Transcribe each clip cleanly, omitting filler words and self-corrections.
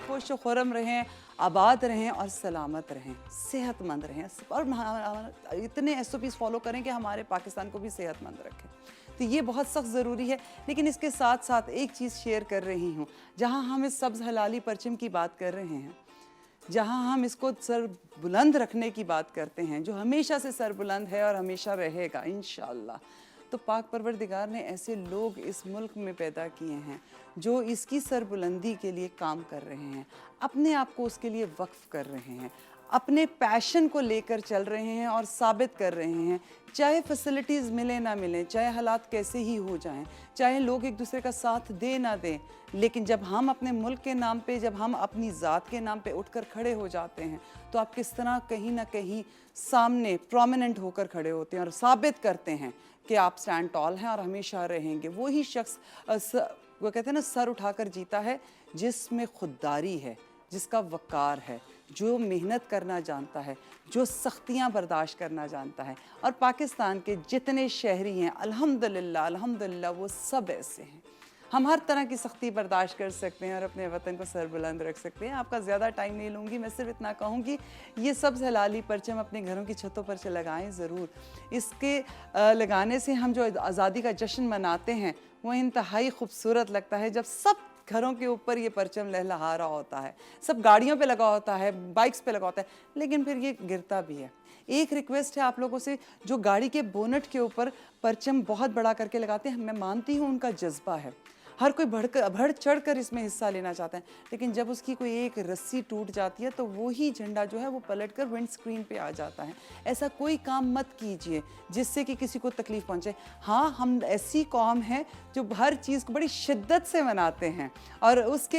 खुश खुरम रहें, आबाद रहें और सलामत रहें, सेहतमंद रहें और इतने SOPs फॉलो करें कि हमारे पाकिस्तान को भी सेहतमंद रखें। तो ये बहुत सख्त ज़रूरी है। लेकिन इसके साथ साथ एक चीज़ शेयर कर रही हूँ, जहाँ हम इस सब्ज़ हलाली परचम की बात कर रहे हैं, जहाँ हम इसको सर बुलंद रखने की बात करते हैं, जो हमेशा से सर बुलंद है और हमेशा रहेगा इंशाअल्लाह, तो पाक परवरदिगार ने ऐसे लोग इस मुल्क में पैदा किए हैं जो इसकी सरबुलंदी के लिए काम कर रहे हैं, अपने आप को उसके लिए वक्फ कर रहे हैं, अपने पैशन को लेकर चल रहे हैं और साबित कर रहे हैं, चाहे फैसिलिटीज़ मिले ना मिलें, चाहे हालात कैसे ही हो जाएं, चाहे लोग एक दूसरे का साथ दे ना दें, लेकिन जब हम अपने मुल्क के नाम पे, जब हम अपनी ज़ात के नाम पे उठकर खड़े हो जाते हैं, तो आप किस तरह कहीं ना कहीं सामने प्रोमिनेंट होकर खड़े होते हैं और साबित करते हैं कि आप स्टैंड टॉल हैं और हमेशा रहेंगे। वही शख्स वो कहते हैं ना, सर उठाकर जीता है जिसमें खुददारी है, जिसका वक़ार है, जो मेहनत करना जानता है, जो सख्तियाँ बर्दाश्त करना जानता है। और पाकिस्तान के जितने शहरी हैं अल्हम्दुलिल्लाह अल्हम्दुलिल्लाह वो सब ऐसे हैं। हम हर तरह की सख्ती बर्दाश्त कर सकते हैं और अपने वतन को सरबुलंद रख सकते हैं। आपका ज़्यादा टाइम नहीं लूँगी, मैं सिर्फ इतना कहूँगी ये सब्ज़ हलाली परचम अपने घरों की छतों पर से लगाएं ज़रूर। इसके लगाने से हम जो आज़ादी का जश्न मनाते हैं वो इंतहाई खूबसूरत लगता है, जब सब घरों के ऊपर ये परचम लहलहा रहा होता है, सब गाड़ियों पे लगा होता है, बाइक्स पे लगा होता है, लेकिन फिर ये गिरता भी है। एक रिक्वेस्ट है आप लोगों से, जो गाड़ी के बोनट के ऊपर परचम बहुत बड़ा करके लगाते हैं, मैं मानती हूँ उनका जज्बा है, हर कोई बढ़ चढ़ कर इसमें हिस्सा लेना चाहता है, लेकिन जब उसकी कोई एक रस्सी टूट जाती है तो वही झंडा जो है वो पलटकर विंड स्क्रीन पे आ जाता है। ऐसा कोई काम मत कीजिए जिससे कि किसी को तकलीफ़ पहुंचे। हाँ, हम ऐसी कौम है जो हर चीज़ को बड़ी शिद्दत से मनाते हैं और उस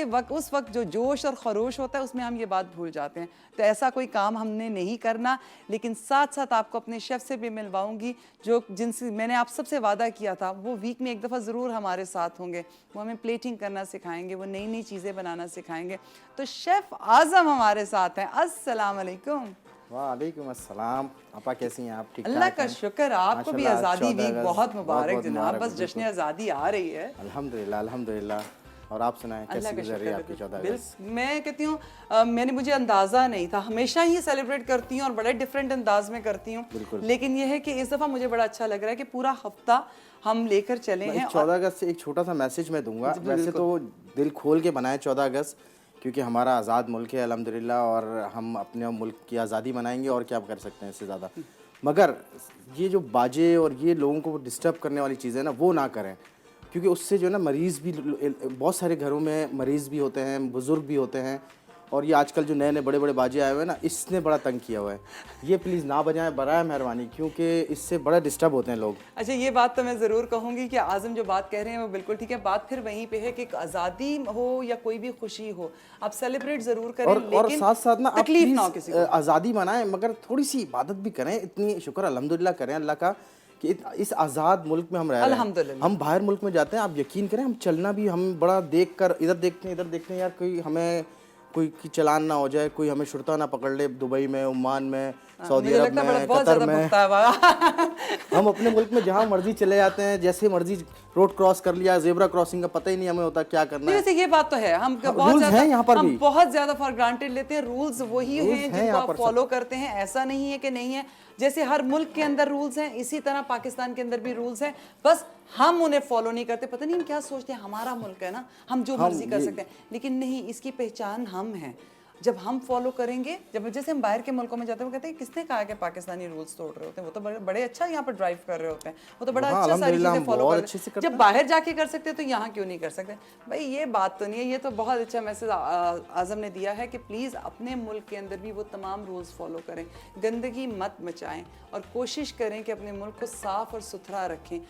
वक्त जो जोश और खरोश होता है उसमें हम ये बात भूल जाते हैं। तो ऐसा कोई काम हमने नहीं करना, लेकिन साथ साथ आपको अपने शेफ़ से भी मिलवाऊंगी जिनसे मैंने आप सबसे वादा किया था। वो वीक में एक दफ़ा ज़रूर हमारे साथ होंगे, वो हमें प्लेटिंग करना सिखाएंगे, वो नई नई चीज़ें बनाना सिखाएंगे। तो शेफ़ आज़म हमारे साथ हैं। अस्सलाम वालेकुम। वालेकुम अस्सलाम। आपा कैसी हैं आप? ठीक अल्लाह ठाक का हैं? शुक्र, आपको भी आज़ादी वीक बहुत मुबारक जनाब। बस जश्न बिल्कुल। आज़ादी आ रही है अल्हम्दुलिल्लाह अल्हम्दुलिल्लाह। और आप सुनाएं अल्लाह कैसी का गुजर रही है शुक्र आपकी 14 है। अगस्त? मैं कहती हूँ मुझे अंदाज़ा नहीं था, हमेशा ही सेलिब्रेट करती हूँ और बड़े डिफरेंट अंदाज में करती हूँ, लेकिन यह है कि इस दफ़ा मुझे बड़ा अच्छा लग रहा है कि पूरा हफ्ता हम लेकर चले हैं। 14 अगस्त से एक छोटा सा मैसेज मैं दूंगा। वैसे तो दिल खोल के बनाए 14 अगस्त, क्योंकि हमारा आज़ाद मुल्क है अल्हम्दुलिल्लाह, और हम अपने मुल्क की आज़ादी मनाएंगे और क्या कर सकते हैं इससे ज़्यादा। मगर ये जो बाजे और ये लोगों को डिस्टर्ब करने वाली चीज़ें ना, वो ना करें, क्योंकि उससे जो है ना मरीज़ भी, बहुत सारे घरों में मरीज़ भी होते हैं, बुज़ुर्ग भी होते हैं, और ये आजकल जो नए नए बड़े बड़े बाजे आए हुए हैं ना, इसने बड़ा तंग किया हुआ है। ये प्लीज़ ना बजाएं बराए मेहरबानी, क्योंकि इससे बड़ा डिस्टर्ब होते हैं लोग। अच्छा, ये बात तो मैं ज़रूर कहूँगी कि आज़म जो बात कह रहे हैं वो बिल्कुल ठीक है। बात फिर वहीं पे है कि आज़ादी हो या कोई भी खुशी हो, आप सेलिब्रेट ज़रूर करें, और लेकिन साथ साथ ना आप तकलीफ ना हो किसी को। आज़ादी मनाएं, मगर थोड़ी सी इबादत भी करें। इतनी शुक्र अल्हम्दुलिल्लाह करें अल्लाह का कि इस आज़ाद मुल्क में हम रह रहे हैं। अल्हम्दुलिल्लाह। हम बाहर मुल्क में जाते हैं, आप यकीन करें, हम चलना भी हम बड़ा देख कर, इधर देखते हैं यार, कोई हमें कोई की चलान ना हो जाए, कोई हमें शुरता ना पकड़ ले, दुबई में, ओमान में, सऊदी अरब में, कतर में। हम अपने मुल्क में जहाँ मर्जी चले जाते हैं, जैसे मर्जी रोड क्रॉस कर लिया, ज़ेब्रा क्रॉसिंग का पता ही नहीं हमें होता क्या करना है। वैसे ये बात तो है, हम बहुत ज़्यादा फॉर ग्रांटेड लेते हैं। रूल्स वही हैं जिनको आप फॉलो करते हैं, ऐसा नहीं है कि नहीं है। जैसे हर मुल्क के अंदर रूल्स हैं, इसी तरह पाकिस्तान के अंदर भी रूल्स हैं, बस हम उन्हें फॉलो नहीं करते। पता नहीं हम क्या सोचते हैं, हमारा मुल्क है ना, हम जो मर्जी कर सकते हैं, लेकिन नहीं, इसकी पहचान हम हैं। जब हम फॉलो करेंगे, जब जैसे हम बाहर के मुल्कों में जाते हैं, वो कहते हैं किसने कहा कि पाकिस्तानी रूल्स तोड़ रहे होते हैं, वो तो बड़े अच्छा यहाँ पर ड्राइव कर रहे होते हैं, वो तो बड़ा अच्छा सारी चीज़ें फॉलो कर रहे हैं। जब बाहर जाके कर सकते हैं तो यहाँ क्यों नहीं कर सकते? भाई ये बात तो नहीं है। ये तो बहुत अच्छा मैसेज आज़म ने दिया है कि प्लीज़ अपने मुल्क के अंदर भी वो तमाम रूल्स फॉलो करें, गंदगी मत मचाएं और कोशिश करें कि अपने मुल्क को साफ़ और सुथरा रखें,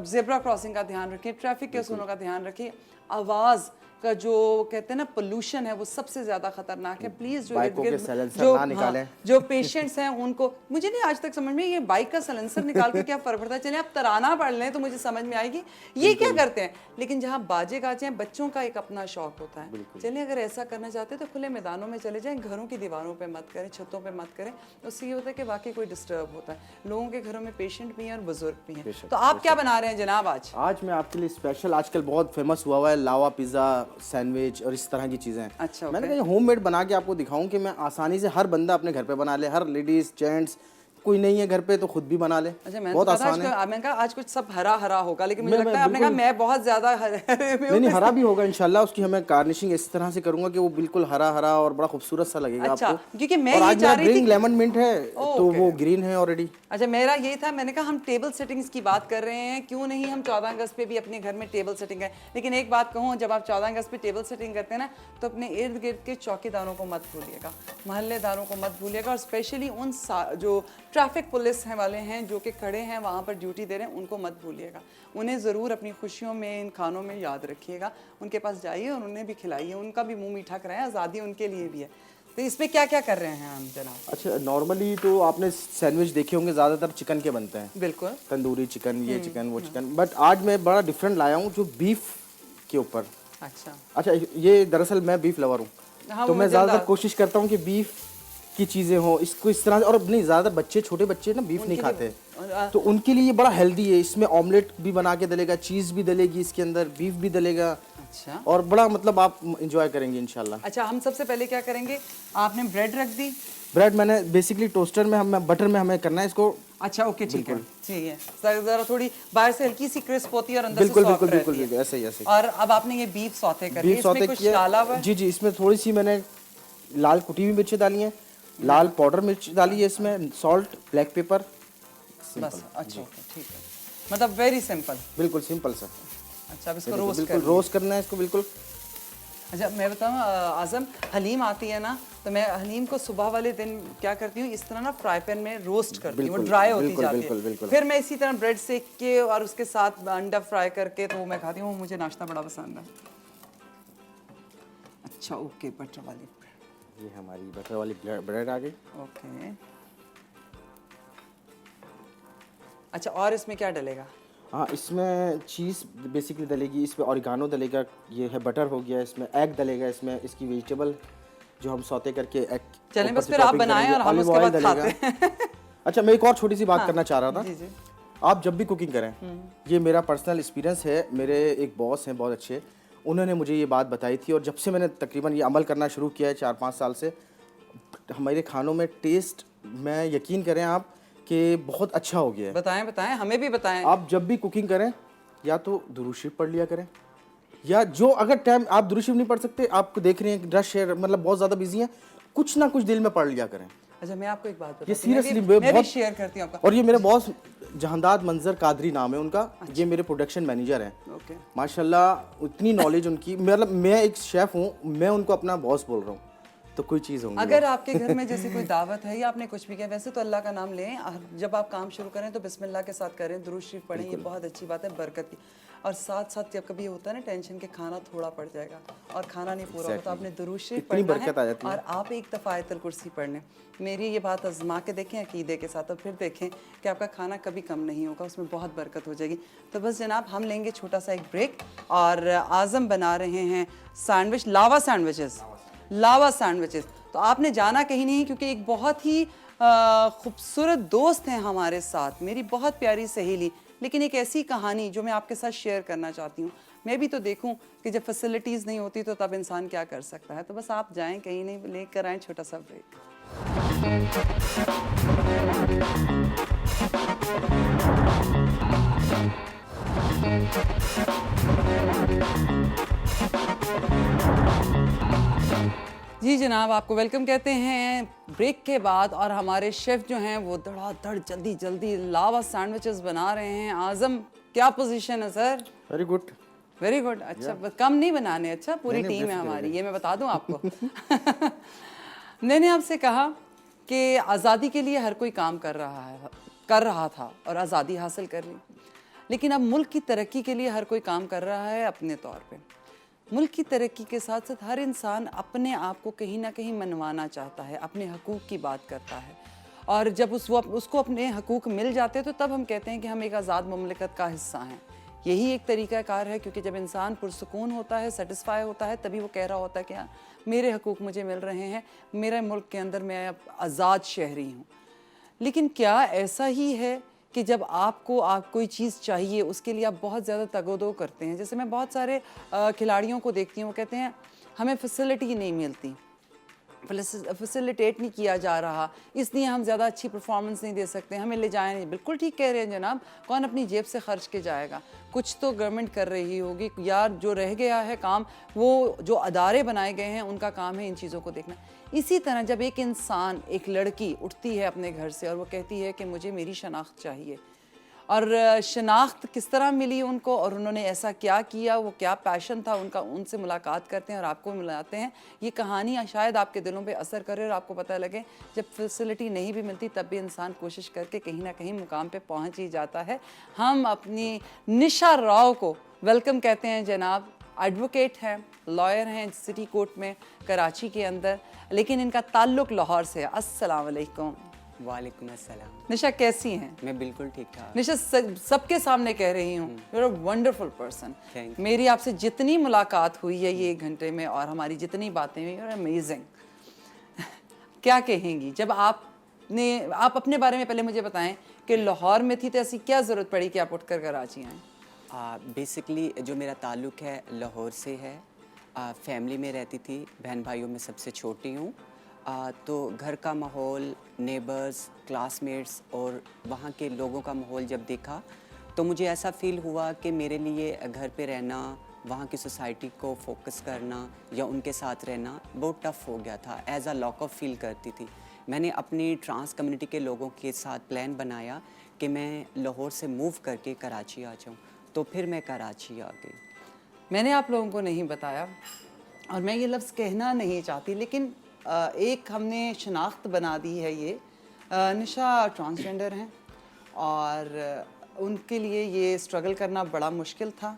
ज़ेब्रा क्रॉसिंग का ध्यान रखें, ट्रैफिक के असूलों का ध्यान रखें, आवाज़ का जो कहते हैं ना पोल्यूशन है वो सबसे ज्यादा खतरनाक है। प्लीज जो बाइकों के इर्द-गिर्द साइलेंसर जो ना निकालें। जो पेशेंट्स हैं उनको, मुझे नहीं आज तक समझ में ये बाइक का साइलेंसर निकाल के क्या फर्क पड़ता है। चलिए आप तराना पढ़ लें तो मुझे समझ में आएगी ये क्या करते हैं, लेकिन जहाँ बाजे गाजे हैं बच्चों का एक अपना शौक होता है। चलिए अगर ऐसा करना चाहते हैं तो खुले मैदानों में चले जाएं, घरों की दीवारों पे मत करें, छतों पे मत करें। उससे ये होता है कि वाकई कोई डिस्टर्ब होता है। लोगों के घरों में पेशेंट भी हैं और बुजुर्ग भी हैं। तो आप क्या बना रहे हैं जनाब आज? आज मैं आपके लिए स्पेशल, आजकल बहुत फेमस हुआ है लावा पिज़्ज़ा, सैंडविच और इस तरह की चीज़ें। अच्छा, मैंने कहा होममेड बना के आपको दिखाऊं कि मैं आसानी से हर बंदा अपने घर पे बना ले, हर लेडीज जेंट्स, कोई नहीं है घर पे तो खुद भी बना ले। अच्छा, मैंने बहुत तो कहा आसान है। मैंने कहा आज कुछ सब हरा हरा होगा, लेकिन मुझे लगता है आपने कहा मैं बहुत ज्यादा हरे में हूं। नहीं हरा भी होगा इंशाल्लाह। उसकी हमें गार्निशिंग इस तरह से करूंगा कि वो बिल्कुल हरा हरा और बड़ा खूबसूरत सा लगेगा अच्छा, आपको। क्योंकि मैं और ये आज चाह मेरा रही थी ड्रिंक लेमन मिंट है तो वो ग्रीन है ऑलरेडी। अच्छा, मेरा यही था, मैंने कहा हम टेबल सेटिंग्स की बात कर रहे हैं, क्यों नहीं हम 14 अगस्त पे भी अपने घर में टेबल सेटिंग है। लेकिन एक बात कहूँ, जब आप 14 अगस्त पे टेबल सेटिंग करते हैं ना तो अपने इर्द गिर्द के चौकीदारों को मत भूलिएगा, मोहल्लेदारों को मत भूलिएगा, और स्पेशली उन जो ट्रैफिक पुलिस हैं वाले हैं जो कि खड़े हैं वहाँ पर ड्यूटी दे रहे हैं, उनको मत भूलिएगा। उन्हें ज़रूर अपनी खुशियों में, इन खानों में याद रखिएगा, उनके पास जाइए और उन्हें भी खिलाइए, उनका भी मुंह मीठा कराएं, आज़ादी उनके लिए भी है। तो इसमें क्या क्या कर रहे हैं हम जनाब? अच्छा, नॉर्मली तो आपने सैंडविच देखे होंगे, ज़्यादातर चिकन के बनते हैं। बिल्कुल, तंदूरी चिकन, ये चिकन वो चिकन, बट आज मैं बड़ा डिफरेंट लाया हूँ जो बीफ के ऊपर। अच्छा, ये दरअसल मैं बीफ लवर हूँ, हाँ, तो मैं ज़्यादातर कोशिश करता हूँ कि बीफ की चीज़ें हो, इसको इस तरह से। और नहीं, ज़्यादा बच्चे, छोटे बच्चे ना बीफ नहीं खाते, तो उनके लिए ये बड़ा हेल्दी है। इसमें ऑमलेट भी बना के डलेगा, चीज़ भी डलेगी इसके अंदर, बीफ भी डलेगा। अच्छा, और बड़ा मतलब आप इंजॉय करेंगे इंशाल्लाह। अच्छा, हम सबसे पहले क्या करेंगे, आपने ब्रेड रख दी। ब्रेड मैंने बेसिकली टोस्टर में, हम बटर में हमें करना है इसको। अच्छा, ओके, ठीक है, ठीक है। जरा थोड़ी बाहर से हल्की सी क्रिस्प होती है और अंदर बिल्कुल से सॉफ्ट बिल्कुल रहती है। बिल्कुल ऐसे ही ऐसे। और अब आपने ये बीफ सौते कर बीफ सौते कुछ डाला हुआ है? जी जी, इसमें थोड़ी सी मैंने लाल कुटी हुई मिर्ची डाली है, लाल पाउडर मिर्च डाली है इसमें, सॉल्ट, ब्लैक पेपर, बस। अच्छा, ओके, ठीक है, मतलब वेरी सिंपल, बिल्कुल सिंपल सा। अच्छा, अब इसको रोस्ट बिल्कुल रोस्ट करना है इसको बिल्कुल। अच्छा, मैं बताऊँ आज़म, हलीम आती है ना, तो मैं हलीम को सुबह वाले दिन क्या करती हूँ, इस तरह ना फ्राई पैन में रोस्ट करती हूँ, वो ड्राई होती जाती है। फिर मैं इसी तरह ब्रेड सेक के और उसके साथ अंडा फ्राई करके तो वो मैं खाती हूँ, मुझे नाश्ता बड़ा पसंद है। अच्छा, ओके, बटर वाली, ये हमारी बटर वाली ब्रेड आ गई। ओके, अच्छा, और इसमें क्या डलेगा? हाँ, इसमें चीज़ बेसिकली डलेगी, इसमें ऑरिगानो डलेगा, ये है बटर हो गया, इसमें एग डलेगा, इसमें इसकी वेजिटेबल जो हम सौते करके एग। चलें, बस फिर आप बनाएं और हम उसके बाद खाते हैं। अच्छा, मैं एक और छोटी सी बात करना चाह रहा था। जी जी। आप जब भी कुकिंग करें, ये मेरा पर्सनल एक्सपीरियंस है, मेरे एक बॉस हैं बहुत अच्छे, उन्होंने मुझे ये बात बताई थी, और जब से मैंने तकरीबन ये अमल करना शुरू किया है 4-5 साल से, हमारे खानों में टेस्ट, मैं यकीन करें आप कि बहुत अच्छा हो गया है। बताएं बताएं, हमें भी बताएं। आप जब भी कुकिंग करें या तो दुरूद शरीफ पढ़ लिया करें, या जो अगर टाइम आप दुरूद शरीफ नहीं पढ़ सकते, आपको देख रहे हैं रश है, मतलब बहुत ज़्यादा बिजी हैं, कुछ ना कुछ दिल में पढ़ लिया करें। अच्छा, मैं आपको एक बात बताती ये हूँ, सीरियसली मैं भी शेयर करती हूँ आपका। और ये मेरे बॉस जहांदाद मंजर कादरी नाम है उनका। ये मेरे प्रोडक्शन मैनेजर हैं। ओके, माशाल्लाह इतनी नॉलेज उनकी, मतलब मैं एक शेफ हूँ, मैं उनको अपना बॉस बोल रहा हूँ, तो कोई चीज़ होंगी। अगर आपके घर में जैसे कोई दावत है या आपने कुछ भी किया, वैसे तो अल्लाह का नाम लें, जब आप काम शुरू करें तो बिस्मिल्लाह के साथ करें, दुरूद शरीफ पढ़ें, ये बहुत अच्छी बात है, बरकत की। और साथ साथ जब कभी होता है ना टेंशन के खाना थोड़ा पड़ जाएगा और खाना नहीं पूरा होता, आपने दुरूद शरीफ पढ़ना है और आप एक दफ़ा आयतुल कुर्सी पढ़ लें। मेरी ये बात आजमा के देखें अकीदे के साथ, और फिर देखें कि आपका खाना कभी कम नहीं होगा, उसमें बहुत बरकत हो जाएगी। तो बस जनाब, हम लेंगे छोटा सा एक ब्रेक, और आज़म बना रहे हैं सैंडविच, लावा सैंडविचेस, लावा सैंडविचेस। तो आपने जाना कहीं नहीं, क्योंकि एक बहुत ही खूबसूरत दोस्त हैं हमारे साथ, मेरी बहुत प्यारी सहेली, लेकिन एक ऐसी कहानी जो मैं आपके साथ शेयर करना चाहती हूँ। मैं भी तो देखूं कि जब फैसिलिटीज़ नहीं होती तो तब इंसान क्या कर सकता है। तो बस आप जाएं कहीं नहीं, लेकर आएँ छोटा सा ब्रेक। जी जनाब, आपको वेलकम कहते हैं ब्रेक के बाद, और हमारे शेफ जो हैं वो धड़ाधड़ जल्दी जल्दी लावा सैंडविचेस बना रहे हैं। आज़म, क्या पोजीशन है sir? Very good, very good. अच्छा, कम नहीं बनाने, अच्छा पूरी टीम है हमारी, ये मैं बता दूं आपको। मैंने आपसे कहा कि आज़ादी के लिए हर कोई काम कर रहा था और आज़ादी हासिल कर ली, लेकिन अब मुल्क की तरक्की के लिए हर कोई काम कर रहा है अपने तौर पे। मुल्क की तरक्की के साथ साथ हर इंसान अपने आप को कहीं ना कहीं मनवाना चाहता है, अपने हकूक़ की बात करता है, और जब उसको अपने हकूक़ मिल जाते हैं तो तब हम कहते हैं कि हम एक आज़ाद मुमलिकत का हिस्सा हैं। यही एक तरीक़ाकार है, क्योंकि जब इंसान पुरसुकून होता है, सेटिस्फाई होता है, तभी वो कह रहा होता है कि हाँ, मेरे हकूक़ मुझे मिल रहे हैं, मेरे मुल्क के अंदर मैं अब आज़ाद शहरी हूँ। लेकिन क्या ऐसा ही है कि जब आपको कोई चीज़ चाहिए उसके लिए आप बहुत ज़्यादा तगोदो करते हैं? जैसे मैं बहुत सारे खिलाड़ियों को देखती हूँ, वो कहते हैं हमें फैसिलिटी नहीं मिलती, फैसिलिटेट नहीं किया जा रहा, इसलिए हम ज़्यादा अच्छी परफॉर्मेंस नहीं दे सकते, हमें ले जाए नहीं। बिल्कुल ठीक कह रहे हैं जनाब, कौन अपनी जेब से खर्च के जाएगा? कुछ तो गवर्नमेंट कर रही होगी यार। जो रह गया है काम, वो जो अदारे बनाए गए हैं उनका काम है इन चीज़ों को देखना। इसी तरह जब एक इंसान, एक लड़की उठती है अपने घर से और वो कहती है कि मुझे मेरी शनाख्त चाहिए, और शनाख्त किस तरह मिली उनको और उन्होंने ऐसा क्या किया, वो क्या पैशन था उनका, उनसे मुलाकात करते हैं और आपको मिलाते हैं। ये कहानी शायद आपके दिलों पे असर करे और आपको पता लगे जब फैसिलिटी नहीं भी मिलती तब भी इंसान कोशिश करके कहीं ना कहीं मुकाम पे पहुंच ही जाता है। हम अपनी निशा राव को वेलकम कहते हैं जनाब। एडवोकेट हैं, लॉयर हैं सिटी कोर्ट में कराची के अंदर, लेकिन इनका ताल्लुक़ लाहौर से है। अस्सलाम वालेकुम। वालेकुम अस्सलाम। निशा कैसी हैं? मैं बिल्कुल ठीक ठाक। निशा सबके सामने कह रही हूँ, you are a wonderful person. Thank मेरी आपसे जितनी मुलाकात हुई है ये 1 घंटे में और हमारी जितनी बातें हुई, यू आर अमेजिंग। क्या कहेंगी जब आप अपने बारे में पहले मुझे बताएं कि लाहौर में थी तो ऐसी क्या ज़रूरत पड़ी कि आप उठकर कराची आएँ? बेसिकली जो मेरा ताल्लुक़ है लाहौर से है। फैमिली में रहती थी, बहन भाइयों में सबसे छोटी हूँ। तो घर का माहौल, नेबर्स, क्लासमेट्स और वहाँ के लोगों का माहौल जब देखा तो मुझे ऐसा फ़ील हुआ कि मेरे लिए घर पे रहना, वहाँ की सोसाइटी को फोकस करना या उनके साथ रहना बहुत टफ़ हो गया था। As a lock of feel करती थी। मैंने अपनी ट्रांस कम्युनिटी के लोगों के साथ प्लान बनाया कि मैं लाहौर से मूव करके कराची आ जाऊँ, तो फिर मैं कराची आ गई। मैंने आप लोगों को नहीं बताया और मैं ये लफ्ज़ कहना नहीं चाहती, लेकिन एक हमने शनाख्त बना दी है। ये निशा ट्रांसजेंडर हैं और उनके लिए ये स्ट्रगल करना बड़ा मुश्किल था।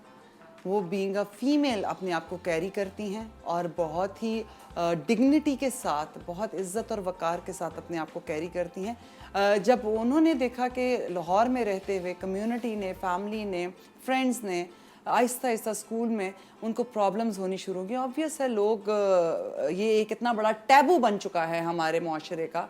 वो बीइंग अ फीमेल अपने आप को कैरी करती हैं और बहुत ही डिग्निटी के साथ, बहुत इज़्ज़त और वक़ार के साथ अपने आप को कैरी करती हैं। जब उन्होंने देखा कि लाहौर में रहते हुए कम्युनिटी ने, फैमिली ने, फ्रेंड्स ने आहिस्ता आहिस्ता स्कूल में उनको प्रॉब्लम्स होनी शुरू हो गई। ऑब्वियस है, लोग ये एक इतना बड़ा टैबू बन चुका है हमारे माशरे का,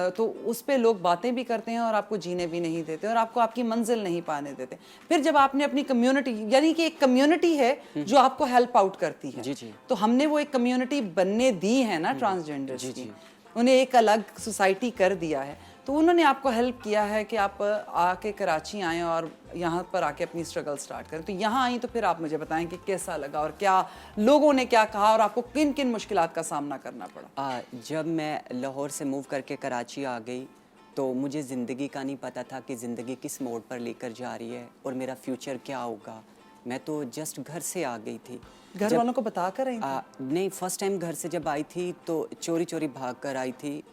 तो उस पे लोग बातें भी करते हैं और आपको जीने भी नहीं देते और आपको आपकी मंजिल नहीं पाने देते। फिर जब आपने अपनी कम्युनिटी, यानी कि एक कम्युनिटी है जो आपको हेल्प आउट करती है, जी जी। तो हमने वो एक कम्युनिटी बनने दी है ना ट्रांसजेंडर्स की, उन्हें एक अलग सोसाइटी कर दिया है। तो उन्होंने आपको हेल्प किया है कि आप आके कराची आएँ और यहाँ पर आके अपनी स्ट्रगल स्टार्ट करें। तो यहाँ आई तो फिर आप मुझे बताएं कि कैसा लगा और क्या लोगों ने क्या कहा और आपको किन किन मुश्किलात का सामना करना पड़ा। जब मैं लाहौर से मूव करके कराची आ गई तो मुझे ज़िंदगी का नहीं पता था कि ज़िंदगी किस मोड़ पर लेकर जा रही है और मेरा फ्यूचर क्या होगा। मैं तो जस्ट घर से आ गई थी। घर वालों को बता कर आई थी? नहीं, फर्स्ट टाइम घर से जब आई थी तो चोरी चोरी भाग कर आई थी।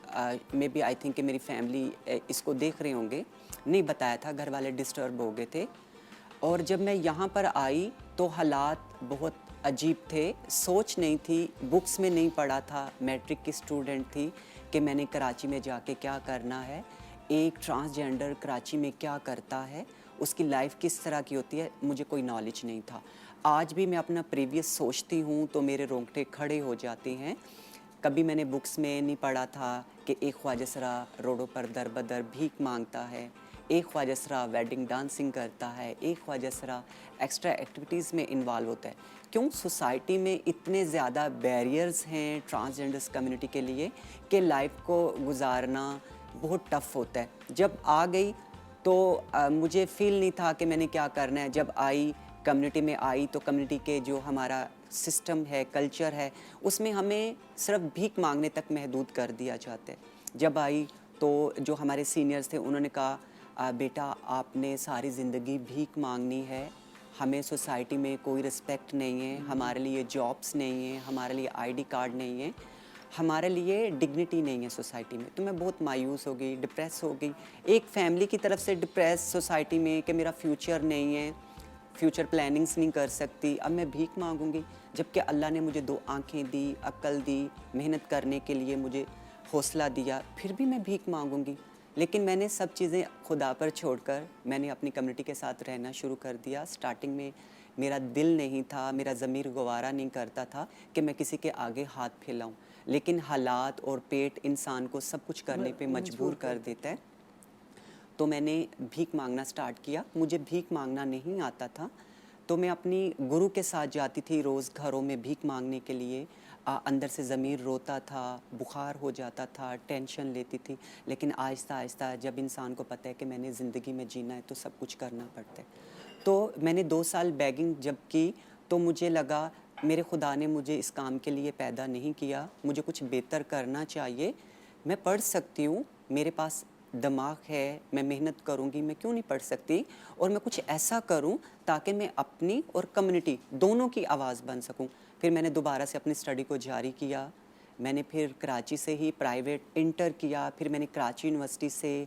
मे बी आई थिंक कि मेरी फैमिली इसको देख रहे होंगे, नहीं बताया था, घर वाले डिस्टर्ब हो गए थे। और जब मैं यहाँ पर आई तो हालात बहुत अजीब थे। सोच नहीं थी, बुक्स में नहीं पढ़ा था, मैट्रिक की स्टूडेंट थी कि मैंने कराची में जाके क्या करना है, एक ट्रांसजेंडर कराची में क्या करता है, उसकी लाइफ किस तरह की होती है, मुझे कोई नॉलेज नहीं था। आज भी मैं अपना प्रीवियस सोचती हूँ तो मेरे रोंगटे खड़े हो जाते हैं। कभी मैंने बुक्स में नहीं पढ़ा था कि एक ख्वाजसरा रोडों पर दर बदर भीख मांगता है, एक ख्वाजसरा वेडिंग डांसिंग करता है, एक ख्वाजसरा एक्स्ट्रा एक्टिविटीज़ में इन्वॉल्व होता है। क्यों सोसाइटी में इतने ज़्यादा बैरियर्स हैं ट्रांसजेंडर्स कम्युनिटी के लिए कि लाइफ को गुजारना बहुत टफ़ होता है। जब आ गई तो मुझे फ़ील नहीं था कि मैंने क्या करना है। जब आई, कम्युनिटी में आई, तो कम्युनिटी के जो हमारा सिस्टम है, कल्चर है, उसमें हमें सिर्फ भीख मांगने तक महदूद कर दिया जाता है। जब आई तो जो हमारे सीनियर्स थे उन्होंने कहा बेटा आपने सारी ज़िंदगी भीख मांगनी है, हमें सोसाइटी में कोई रिस्पेक्ट नहीं है, हमारे लिए जॉब्स नहीं है, हमारे लिए आईडी कार्ड नहीं है, हमारे लिए डिग्निटी नहीं है सोसाइटी में। तो मैं बहुत मायूस हो गई, डिप्रेस हो गई। एक फैमिली की तरफ से डिप्रेस सोसाइटी में कि मेरा फ्यूचर नहीं है, फ्यूचर प्लानिंग्स नहीं कर सकती, अब मैं भीख मांगूंगी, जबकि अल्लाह ने मुझे 2 आंखें दी, अक्ल दी, मेहनत करने के लिए मुझे हौसला दिया, फिर भी मैं भीख मांगूंगी। लेकिन मैंने सब चीज़ें खुदा पर छोड़कर मैंने अपनी कम्युनिटी के साथ रहना शुरू कर दिया। स्टार्टिंग में मेरा दिल नहीं था, मेरा ज़मीर गवारा नहीं करता था कि मैं किसी के आगे हाथ फैलाऊं, लेकिन हालात और पेट इंसान को सब कुछ करने पे मजबूर कर देता है। तो मैंने भीख मांगना स्टार्ट किया। मुझे भीख मांगना नहीं आता था, तो मैं अपनी गुरु के साथ जाती थी रोज़ घरों में भीख मांगने के लिए। अंदर से ज़मीर रोता था, बुखार हो जाता था, टेंशन लेती थी। लेकिन आहिस्ता आहिस्ता जब इंसान को पता है कि मैंने ज़िंदगी में जीना है तो सब कुछ करना पड़ता है। तो मैंने 2 साल बैगिंग जब की तो मुझे लगा मेरे खुदा ने मुझे इस काम के लिए पैदा नहीं किया, मुझे कुछ बेहतर करना चाहिए। मैं पढ़ सकती हूँ, मेरे पास दिमाग है, मैं मेहनत करूँगी, मैं क्यों नहीं पढ़ सकती, और मैं कुछ ऐसा करूँ ताकि मैं अपनी और कम्युनिटी दोनों की आवाज़ बन सकूँ। फिर मैंने दोबारा से अपनी स्टडी को जारी किया। मैंने फिर कराची से ही प्राइवेट इंटर किया, फिर मैंने कराची यूनिवर्सिटी से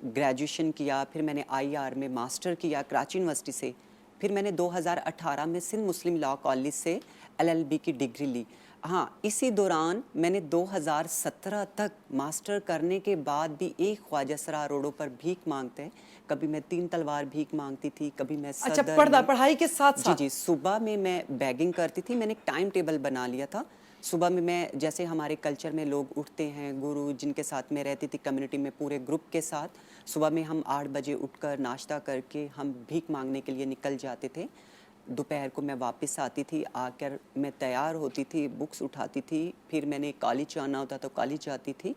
ग्रेजुएशन किया, फिर मैंने IR में मास्टर किया कराची यूनिवर्सिटी से। फिर मैंने 2018 में सिंध मुस्लिम लॉ कॉलेज से LLB की डिग्री ली। हाँ, इसी दौरान मैंने 2017 तक मास्टर करने के बाद भी एक ख्वाजा सरा रोडों पर भीख मांगते हैं। कभी मैं 3 तलवार भीख मांगती थी, कभी मैं अच्छा, सदर पढ़ाई के साथ जी साथ? जी, सुबह में मैं बैगिंग करती थी। मैंने एक टाइम टेबल बना लिया था। सुबह में मैं, जैसे हमारे कल्चर में लोग उठते हैं, गुरु जिनके साथ मैं रहती थी कम्युनिटी में पूरे ग्रुप के साथ, सुबह में हम 8 बजे उठकर नाश्ता करके हम भीख मांगने के लिए निकल जाते थे। दोपहर को मैं वापस आती थी, आकर मैं तैयार होती थी, बुक्स उठाती थी, फिर मैंने कॉलेज जाना होता तो कॉलेज जाती थी,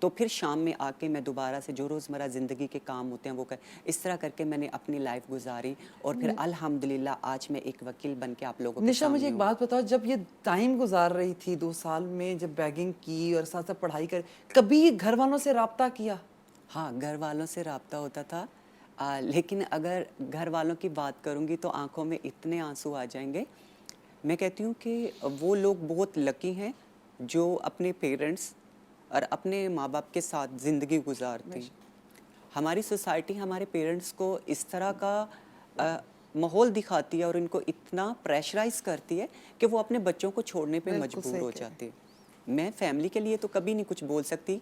तो फिर शाम में आके मैं दोबारा से जो रोज़मर्रा ज़िंदगी के काम होते हैं वो कर, इस तरह करके मैंने अपनी लाइफ गुजारी। और फिर अल्हम्दुलिल्लाह आज मैं एक वकील बन के आप लोगों के निशा, मुझे सामने एक हूँ। बात बताओ, जब ये टाइम गुजार रही थी 2 साल में, जब बैगिंग की और साथ साथ पढ़ाई कर, कभी घर वालों से राब्ता किया? हाँ, घर वालों से राब्ता होता था, लेकिन अगर घर वालों की बात करूँगी तो आंखों में इतने आंसू आ जाएंगे। मैं कहती हूँ कि वो लोग बहुत लकी हैं जो अपने पेरेंट्स और अपने माँ बाप के साथ ज़िंदगी गुजारते हैं। हमारी सोसाइटी हमारे पेरेंट्स को इस तरह का माहौल दिखाती है और इनको इतना प्रेशराइज करती है कि वो अपने बच्चों को छोड़ने पे बिल्कुल मजबूर सही हो कह जाते हैं। मैं फैमिली के लिए तो कभी नहीं कुछ बोल सकती।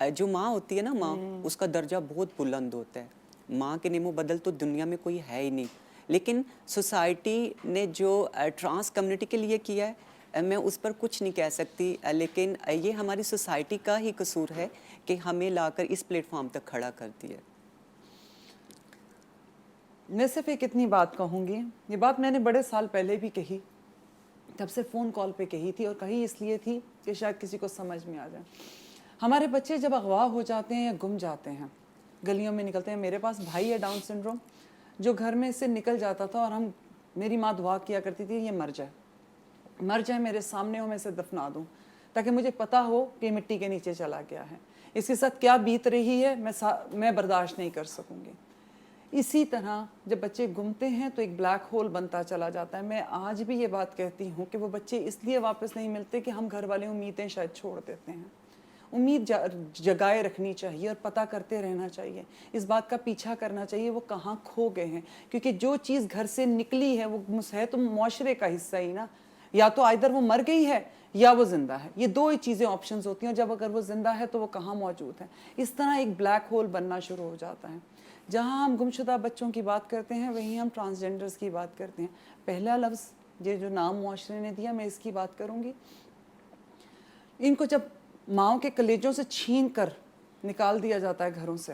जो माँ होती है ना, माँ, उसका दर्जा बहुत बुलंद होता है। माँ के नेमो बदल तो दुनिया में कोई है ही नहीं। लेकिन सोसाइटी ने जो ट्रांस कम्युनिटी के लिए किया है, मैं उस पर कुछ नहीं कह सकती, लेकिन ये हमारी सोसाइटी का ही कसूर है कि हमें लाकर इस प्लेटफॉर्म तक खड़ा कर दिया। मैं सिर्फ एक इतनी बात कहूँगी, ये बात मैंने बड़े साल पहले भी कही, तब से फ़ोन कॉल पे कही थी, और कही इसलिए थी कि शायद किसी को समझ में आ जाए। हमारे बच्चे जब अगवा हो जाते हैं या गुम जाते हैं, गलियों में निकलते हैं, मेरे पास भाई है डाउन सिंड्रोम, जो घर में से निकल जाता था और मेरी माँ दुआ किया करती थी, ये मर जाए मेरे सामने हो, मैं इसे दफना दूँ, ताकि मुझे पता हो कि मिट्टी के नीचे चला गया है। इसके साथ क्या बीत रही है मैं बर्दाश्त नहीं कर सकूँगी। इसी तरह जब बच्चे घूमते हैं तो एक ब्लैक होल बनता चला जाता है। मैं आज भी ये बात कहती हूँ कि वो बच्चे इसलिए वापस नहीं मिलते कि हम घर वाले उम्मीदें शायद छोड़ देते हैं। उम्मीद जगाए रखनी चाहिए और पता करते रहना चाहिए, इस बात का पीछा करना चाहिए वो कहाँ खो गए हैं, क्योंकि जो चीज़ घर से निकली है वो है तो मुआशरे का हिस्सा ही ना। या तो आइदर वो मर गई है या वो जिंदा है, ये 2 ही चीज़ें ऑप्शंस होती हैं। जब अगर वो जिंदा है तो वो कहाँ मौजूद है। इस तरह एक ब्लैक होल बनना शुरू हो जाता है। जहाँ हम गुमशुदा बच्चों की बात करते हैं वहीं हम ट्रांसजेंडर्स की बात करते हैं। पहला लफ्ज़ ये जो नाम मुआशरे ने दिया, मैं इसकी बात करूँगी। इनको जब माओ के कलेजों से छीन कर निकाल दिया जाता है घरों से,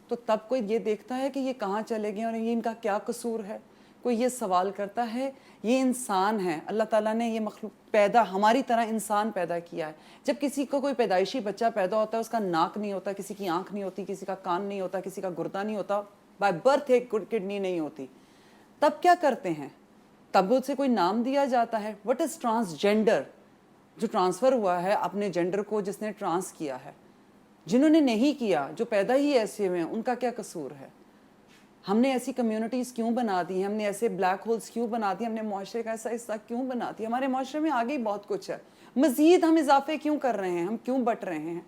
तो तब कोई ये देखता है कि ये कहाँ चले गए और ये इनका क्या कसूर है। कोई ये सवाल करता है, ये इंसान है, अल्लाह ताला ने ये मखलूक पैदा हमारी तरह इंसान पैदा किया है। जब किसी को कोई पैदाइशी बच्चा पैदा होता है, उसका नाक नहीं होता, किसी की आंख नहीं होती, किसी का कान नहीं होता, किसी का गुर्दा नहीं होता, बाय बर्थ एक किडनी नहीं होती, तब क्या करते हैं? तब उसे कोई नाम दिया जाता है। What is transgender? जो ट्रांसफ़र हुआ है अपने जेंडर को, जिसने ट्रांस किया है। जिन्होंने नहीं किया, जो पैदा ही ऐसे में, उनका क्या कसूर है? हमने ऐसी कम्युनिटीज़ क्यों बना दी हैं? हमने ऐसे ब्लैक होल्स क्यों बना दिए? हमने मुआशरे का ऐसा हिस्सा क्यों बना दिया? हमारे मुआशरे में आगे ही बहुत कुछ है, मज़ीद हम इजाफे क्यों कर रहे हैं? हम क्यों बट रहे हैं?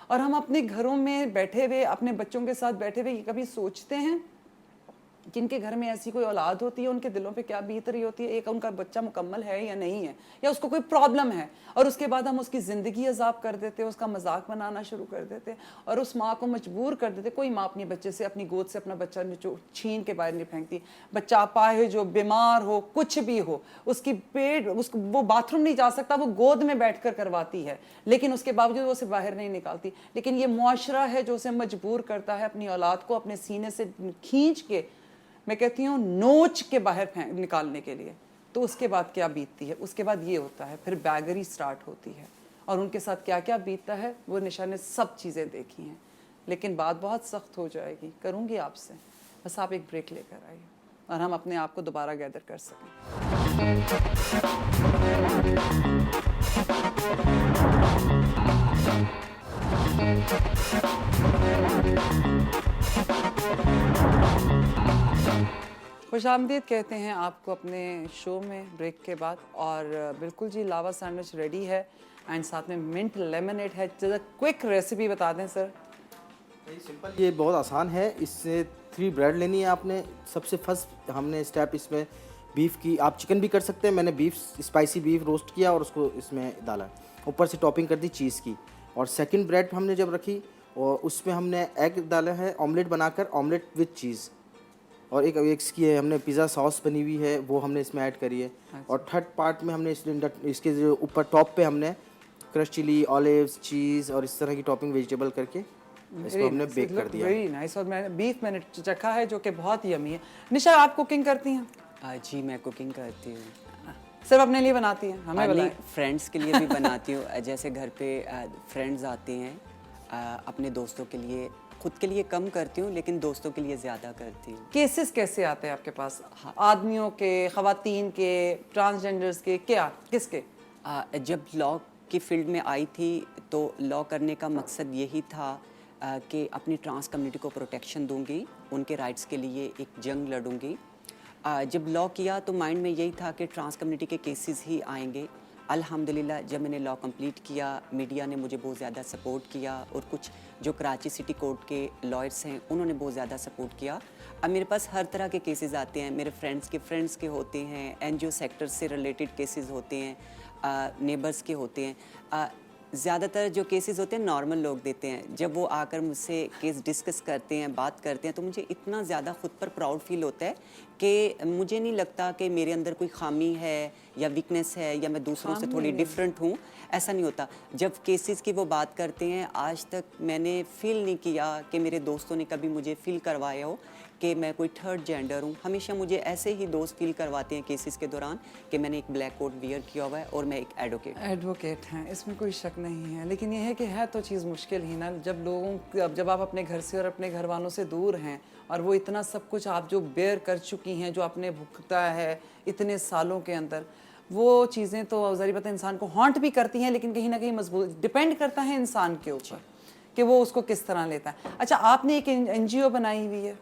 और हम अपने घरों में बैठे हुए, अपने बच्चों के साथ बैठे हुए, ये कभी सोचते हैं जिनके घर में ऐसी कोई औलाद होती है उनके दिलों पे क्या बीत रही होती है, एक उनका बच्चा मुकम्मल है या नहीं है, या उसको कोई प्रॉब्लम है, और उसके बाद हम उसकी ज़िंदगी अजाब कर देते, उसका मजाक बनाना शुरू कर देते, और उस माँ को मजबूर कर देते। कोई माँ अपने बच्चे से, अपनी गोद से अपना बच्चा छीन के बाहर नहीं फेंकती। बच्चा अपाहिज जो बीमार हो, कुछ भी हो, उसकी पेट उसको वो बाथरूम नहीं जा सकता, वो गोद में बैठ कर करवाती है, लेकिन उसके बावजूद वो उसे बाहर नहीं निकालती। लेकिन ये मुआशरा है जो उसे मजबूर करता है अपनी औलाद को अपने सीने से खींच के, मैं कहती हूँ नोच के बाहर निकालने के लिए। तो उसके बाद क्या बीतती है, उसके बाद ये होता है, फिर बैगरी स्टार्ट होती है, और उनके साथ क्या क्या बीतता है वो निशा ने सब चीज़ें देखी हैं। लेकिन बात बहुत सख्त हो जाएगी, करूँगी आपसे, बस आप एक ब्रेक लेकर आइए और हम अपने आप को दोबारा गैदर कर सकें। खुशामदीद कहते हैं आपको अपने शो में ब्रेक के बाद। और बिल्कुल जी, लावा सैंडविच रेडी है एंड साथ में मिंट लेमनेड है। जरा क्विक रेसिपी बता दें सर। सिंपल, ये बहुत आसान है। इससे 3 ब्रेड लेनी है आपने। सबसे फर्स्ट हमने स्टेप इसमें बीफ की, आप चिकन भी कर सकते हैं, मैंने स्पाइसी बीफ रोस्ट किया और उसको इसमें डाला, ऊपर से टॉपिंग कर दी चीज़ की। और सेकंड ब्रेड हमने जब रखी और उसमें हमने एग डाला है, ऑमलेट बनाकर, ऑमलेट विद चीज़। और एक इसकी है हमने पिज़्ज़ा सॉस बनी हुई है, वो हमने इसमें ऐड करी है। और थर्ड पार्ट में हमने इसके जो ऊपर टॉप पे हमने क्रश चिली, ऑलिव्स, चीज़ और इस तरह की टॉपिंग वेजिटेबल करके इसको हमने बेक कर दिया। Very nice. और मैंने चखा है जो कि बहुत यमी है। निशा, आप कुकिंग करती हैं? जी मैं कुकिंग करती हूँ। सिर्फ अपने लिए बनाती हैं? हमें नहीं, बताएं। फ्रेंड्स के लिए भी बनाती हूँ। जैसे घर पे फ्रेंड्स आते हैं, अपने दोस्तों के लिए, खुद के लिए कम करती हूँ लेकिन दोस्तों के लिए ज़्यादा करती हूँ। केसेस कैसे आते हैं आपके पास? आदमियों के, ख़वातीन के, ट्रांसजेंडर्स के, क्या किसके? जब लॉ की फील्ड में आई थी तो लॉ करने का मकसद यही था कि अपनी ट्रांस कम्युनिटी को प्रोटेक्शन दूंगी, उनके राइट्स के लिए एक जंग लड़ूंगी। जब लॉ किया तो माइंड में यही था कि ट्रांस कम्युनिटी के केसेस ही आएंगे। अल्हम्दुलिल्लाह जब मैंने लॉ कंप्लीट किया, मीडिया ने मुझे बहुत ज़्यादा सपोर्ट किया और कुछ जो कराची सिटी कोर्ट के लॉयर्स हैं उन्होंने बहुत ज़्यादा सपोर्ट किया। अब मेरे पास हर तरह के केसेस आते हैं, मेरे फ्रेंड्स के होते हैं, एनजीओ सेक्टर से रिलेटेड केसेस होते हैं, नेबर्स के होते हैं। ज़्यादातर जो केसेस होते हैं नॉर्मल लोग देते हैं। जब वो आकर मुझसे केस डिस्कस करते हैं, बात करते हैं, तो मुझे इतना ज़्यादा खुद पर प्राउड फील होता है कि मुझे नहीं लगता कि मेरे अंदर कोई खामी है या वीकनेस है या मैं दूसरों से थोड़ी डिफरेंट हूँ, ऐसा नहीं होता। जब केसेस की वो बात करते हैं, आज तक मैंने फ़ील नहीं किया कि मेरे दोस्तों ने कभी मुझे फ़ील करवाया हो कि मैं कोई थर्ड जेंडर हूँ। हमेशा मुझे ऐसे ही दोस्त फील करवाते हैं केसेस के दौरान कि मैंने एक ब्लैक कोट वियर किया हुआ है और मैं एक एडवोकेट हैं, इसमें कोई शक नहीं है। लेकिन यह है कि है तो चीज़ मुश्किल ही ना, जब आप अपने घर से और अपने घर वालों से दूर हैं और वो इतना सब कुछ आप जो बेयर कर चुकी हैं, जो आपने भुगता है इतने सालों के अंदर, वो चीज़ें तो ज़ाहिर बात है इंसान को हॉन्ट भी करती हैं, लेकिन कहीं ना कहीं मजबूत डिपेंड करता है इंसान के ऊपर कि वो उसको किस तरह लेता है। अच्छा, आपने एक NGO बनाई हुई है?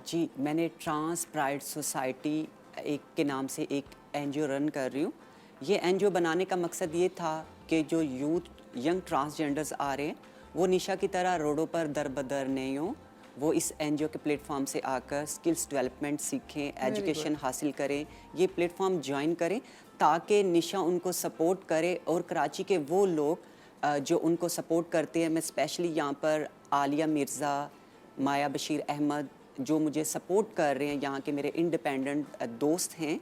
जी, मैंने ट्रांस प्राइड सोसाइटी एक के नाम से एक NGO रन कर रही हूँ। ये NGO बनाने का मकसद ये था कि जो यूथ यंग ट्रांसजेंडर्स आ रहे हैं वो निशा की तरह रोडों पर दर बदर नहीं हो, वो इस NGO के प्लेटफॉर्म से आकर स्किल्स डेवलपमेंट सीखें, एजुकेशन हासिल करें, ये प्लेटफॉर्म ज्वाइन करें ताकि निशा उनको सपोर्ट करे। और कराची के वो लोग जो उनको सपोर्ट करते हैं, मैं स्पेशली यहाँ पर आलिया मिर्ज़ा, माया बशीर अहमद जो मुझे सपोर्ट कर रहे हैं, यहाँ के मेरे इंडिपेंडेंट दोस्त हैं,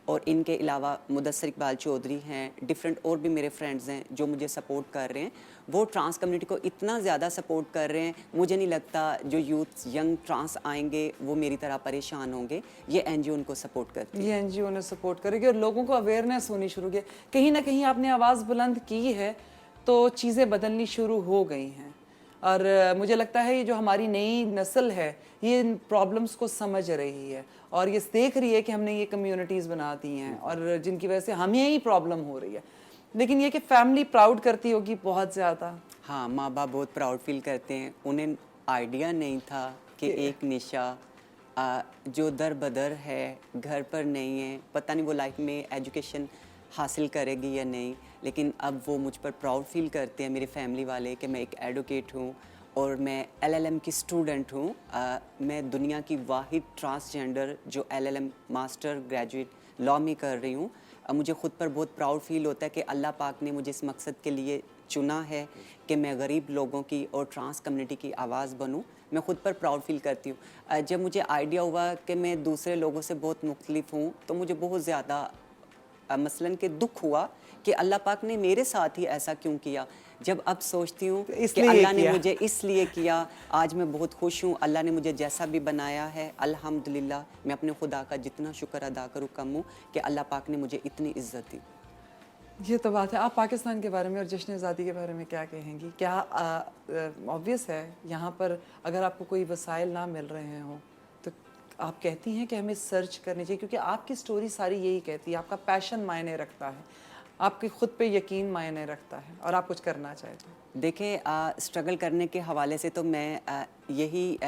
और इनके अलावा मुदस्सर इकबाल चौधरी हैं, डिफरेंट और भी मेरे फ्रेंड्स हैं जो मुझे सपोर्ट कर रहे हैं। वो ट्रांस कम्युनिटी को इतना ज़्यादा सपोर्ट कर रहे हैं, मुझे नहीं लगता जो यूथ यंग ट्रांस आएंगे वो मेरी तरह परेशान होंगे। ये NGO उनको सपोर्ट करती है, ये NGO ने सपोर्ट करेगी और लोगों को अवेयरनेस होनी शुरू की। कहीं ना कहीं आपने आवाज़ बुलंद की है तो चीज़ें बदलनी शुरू हो गई हैं। और मुझे लगता है ये जो हमारी नई नस्ल है ये इन प्रॉब्लम्स को समझ रही है और ये देख रही है कि हमने ये कम्युनिटीज़ बना दी हैं और जिनकी वजह से हमें ही प्रॉब्लम हो रही है। लेकिन ये कि फैमिली प्राउड करती होगी बहुत ज़्यादा। हाँ, माँ बाप बहुत प्राउड फील करते हैं। उन्हें आइडिया नहीं था कि एक निशा जो दर बदर है, घर पर नहीं है, पता नहीं वो लाइफ में एजुकेशन हासिल करेगी या नहीं, लेकिन अब वो मुझ पर प्राउड फील करते हैं मेरे फैमिली वाले कि मैं एक एडवोकेट हूँ और मैं LLM की स्टूडेंट हूँ। मैं दुनिया की वाहिद ट्रांसजेंडर जो LLM मास्टर ग्रेजुएट लॉ में कर रही हूँ। मुझे ख़ुद पर बहुत प्राउड फील होता है कि अल्लाह पाक ने मुझे इस मकसद के लिए चुना है कि मैं गरीब लोगों की और ट्रांस कम्युनिटी की आवाज़ बनूं। मैं ख़ुद पर प्राउड फील करती हूँ। जब मुझे आइडिया हुआ कि मैं दूसरे लोगों से बहुत मुख्तलिफ हूँ तो मुझे बहुत ज़्यादा मसलन के दुख हुआ कि अल्लाह पाक ने मेरे साथ ही ऐसा क्यों किया। जब अब सोचती हूँ कि अल्लाह ने मुझे इसलिए किया, आज मैं बहुत खुश हूँ। अल्लाह ने मुझे जैसा भी बनाया है अल्हम्दुलिल्लाह, मैं अपने खुदा का जितना शुक्र अदा करूँ कम हूँ कि अल्लाह पाक ने मुझे इतनी इज्जत दी। ये तो बात है। आप पाकिस्तान के बारे में और जश्न आज़ादी के बारे में क्या कहेंगी? क्या ऑब्वियस है यहाँ पर अगर आपको कोई वसाइल ना मिल रहे हों तो आप कहती हैं कि हमें सर्च करनी चाहिए, क्योंकि आपकी स्टोरी सारी यही कहती है, आपका पैशन मायने रखता है, आपके खुद पे यकीन मायने रखता है और आप कुछ करना चाहते हैं। देखें, स्ट्रगल करने के हवाले से तो मैं यही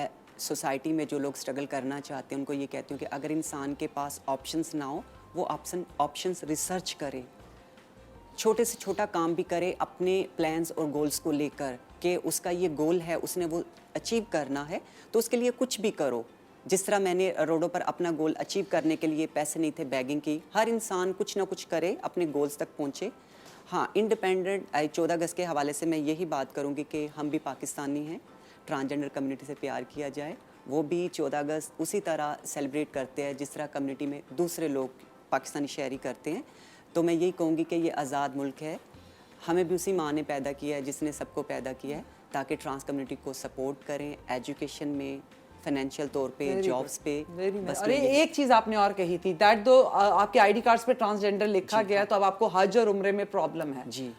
सोसाइटी में जो लोग स्ट्रगल करना चाहते हैं उनको ये कहती हूँ कि अगर इंसान के पास ऑप्शंस ना हो, वो ऑप्शंस रिसर्च करे, छोटे से छोटा काम भी करे अपने प्लान्स और गोल्स को लेकर कि उसका ये गोल है, उसने वो अचीव करना है तो उसके लिए कुछ भी करो। जिस तरह मैंने रोडों पर अपना गोल अचीव करने के लिए पैसे नहीं थे, बैगिंग की, हर इंसान कुछ ना कुछ करे, अपने गोल्स तक पहुँचे। हाँ, इंडिपेंडेंट 14 अगस्त के हवाले से मैं यही बात करूँगी कि हम भी पाकिस्तानी हैं, ट्रांसजेंडर कम्युनिटी से प्यार किया जाए। वो भी 14 अगस्त उसी तरह सेलिब्रेट करते हैं जिस तरह कम्युनिटी में दूसरे लोग पाकिस्तानी शहरी करते हैं। तो मैं यही कहूँगी कि ये आज़ाद मुल्क है, हमें भी उसी माँ ने पैदा किया है जिसने सबको पैदा किया है, ताकि ट्रांस कम्युनिटी को सपोर्ट करें एजुकेशन में, फाइनेंशियल तौर पे, जॉब्स पे। बस अरे एक चीज़ आपने और कही थी, दैट दो आपके आईडी कार्ड्स पे ट्रांसजेंडर लिखा गया है तो अब आपको हज और उम्रे में प्रॉब्लम है। जी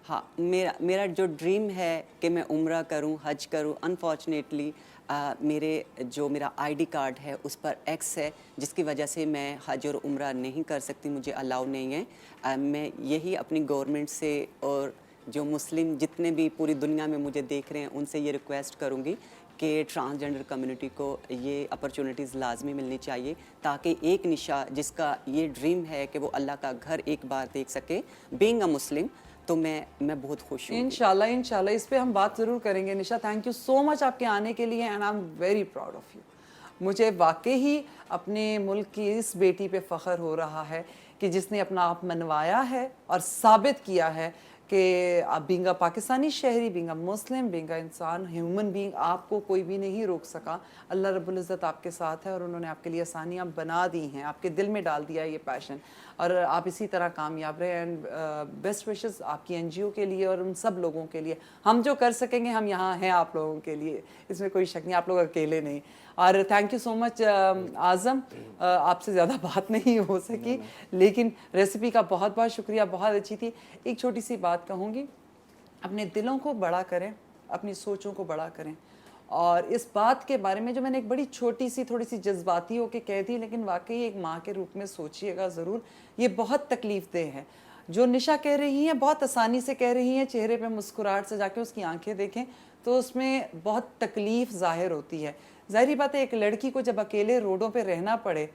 हाँ, मेरा जो ड्रीम है कि मैं उम्रा करूं, हज करूं, अनफॉर्चुनेटली मेरा आईडी कार्ड है उस पर एक्स है, जिसकी वजह से मैं हज और उम्रा नहीं कर सकती, मुझे अलाउ नहीं है। मैं यही अपनी गवर्नमेंट से और जो मुस्लिम जितने भी पूरी दुनिया में मुझे देख रहे हैं उनसे ये रिक्वेस्ट करूँगी कि ट्रांसजेंडर कम्युनिटी को ये अपॉर्चुनिटीज़ लाजमी मिलनी चाहिए, ताकि एक निशा जिसका ये ड्रीम है कि वो अल्लाह का घर एक बार देख सके, बीइंग अ मुस्लिम, तो मैं बहुत खुश हूँ। इंशाल्लाह इस पे हम बात ज़रूर करेंगे। निशा, थैंक यू सो मच आपके आने के लिए and I am very proud of you. मुझे वाकई ही अपने मुल्क की इस बेटी पे फ़ख्र हो रहा है कि जिसने अपना आप मनवाया है और साबित किया है कि आप बीइंग अ पाकिस्तानी शहरी, being a Muslim, being a इंसान, ह्यूमन बीइंग, आपको कोई भी नहीं रोक सका। अल्लाह रब्बुल इज़्ज़त आपके साथ है और उन्होंने आपके लिए आसानियाँ बना दी हैं, आपके दिल में डाल दिया है ये पैशन, और आप इसी तरह कामयाब रहे। एंड बेस्ट विशेस आपकी NGO के लिए और उन सब लोगों के लिए। हम जो कर सकेंगे हम यहाँ हैं आप लोगों के लिए, इसमें कोई शक नहीं, आप लोग अकेले नहीं। और थैंक यू सो मच आज़म, आपसे ज़्यादा बात नहीं हो सकी, लेकिन रेसिपी का बहुत बहुत शुक्रिया, बहुत अच्छी थी। एक छोटी सी बात कहूँगी, अपने दिलों को बड़ा करें, अपनी सोचों को बड़ा करें। और इस बात के बारे में जो मैंने एक बड़ी छोटी सी थोड़ी सी जज्बाती होकर कह दी, लेकिन वाकई एक माँ के रूप में सोचिएगा ज़रूर, ये बहुत तकलीफ़देह है। जो निशा कह रही हैं बहुत आसानी से कह रही हैं, चेहरे पे मुस्कुराहट से जाके उसकी आंखें देखें तो उसमें बहुत तकलीफ़ ज़ाहिर होती है। ज़ाहिर बात है, एक लड़की को जब अकेले रोडों पे रहना पड़े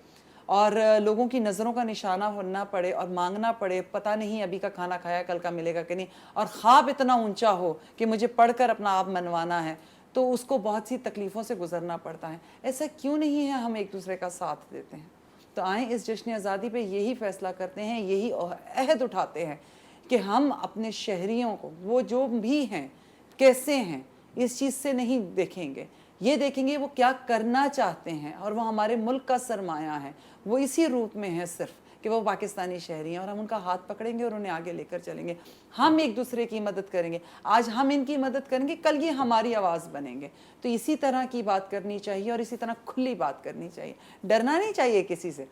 और लोगों की नज़रों का निशाना होना पड़े और मांगना पड़े, पता नहीं अभी का खाना खाया कल का मिलेगा कि नहीं, और ख्वाब इतना ऊंचा हो कि मुझे पढ़कर अपना आप मनवाना है, तो उसको बहुत सी तकलीफ़ों से गुजरना पड़ता है। ऐसा क्यों नहीं है हम एक दूसरे का साथ देते हैं? तो आएँ इस जश्न आज़ादी पे यही फ़ैसला करते हैं, यही अहद उठाते हैं कि हम अपने शहरियों को, वो जो भी हैं, कैसे हैं, इस चीज़ से नहीं देखेंगे, ये देखेंगे वो क्या करना चाहते हैं, और वो हमारे मुल्क का सरमाया है, वो इसी रूप में है सिर्फ कि वो पाकिस्तानी शहरी हैं, और हम उनका हाथ पकड़ेंगे और उन्हें आगे लेकर चलेंगे। हम एक दूसरे की मदद करेंगे, आज हम इनकी मदद करेंगे, कल ये हमारी आवाज़ बनेंगे। तो इसी तरह की बात करनी चाहिए और इसी तरह खुली बात करनी चाहिए, डरना नहीं चाहिए किसी से।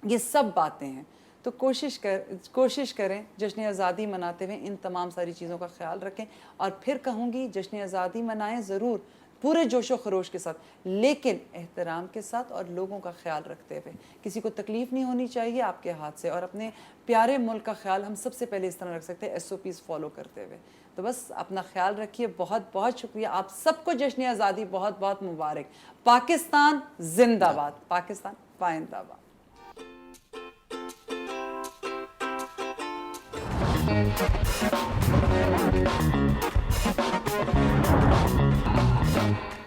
ये सब बातें हैं, तो कोशिश करें जश्न आज़ादी मनाते हुए इन तमाम सारी चीज़ों का ख्याल रखें। और फिर कहूँगी जश्न आज़ादी मनाएं ज़रूर, पूरे जोशो खरोश के साथ, लेकिन एहतराम के साथ और लोगों का ख्याल रखते हुए। किसी को तकलीफ़ नहीं होनी चाहिए आपके हाथ से, और अपने प्यारे मुल्क का ख्याल हम सबसे पहले इस तरह रख सकते हैं, SOPs फॉलो करते हुए। तो बस अपना ख्याल रखिए। बहुत बहुत शुक्रिया आप सबको, जश्न आज़ादी बहुत बहुत मुबारक। पाकिस्तान जिंदाबाद, पाकिस्तान पाइंदाबाद।